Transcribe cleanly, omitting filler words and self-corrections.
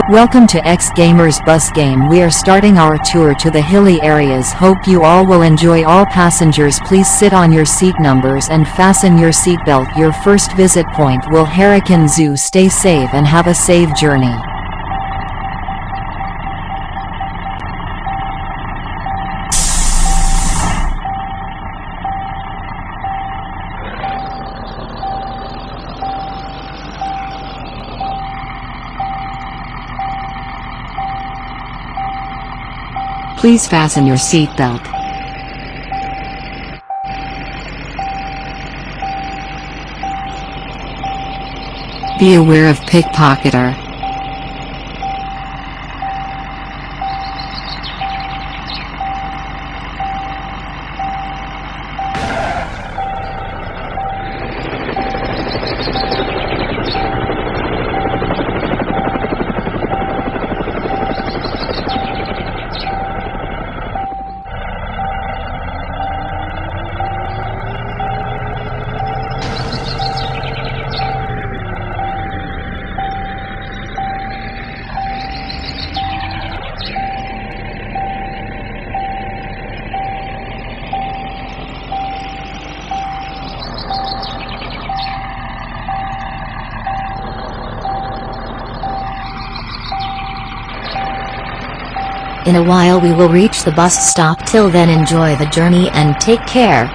Welcome to X Gamers Bus Game. We are starting our tour to the hilly areas. Hope you all will enjoy. All passengers, please sit on your seat numbers and fasten your seatbelt. Your first visit point will Hurricane Zoo. Stay safe and have a safe journey. Please fasten your seatbelt. Be aware of pickpocketer. In a while we will reach the bus stop. Till then, enjoy the journey and take care.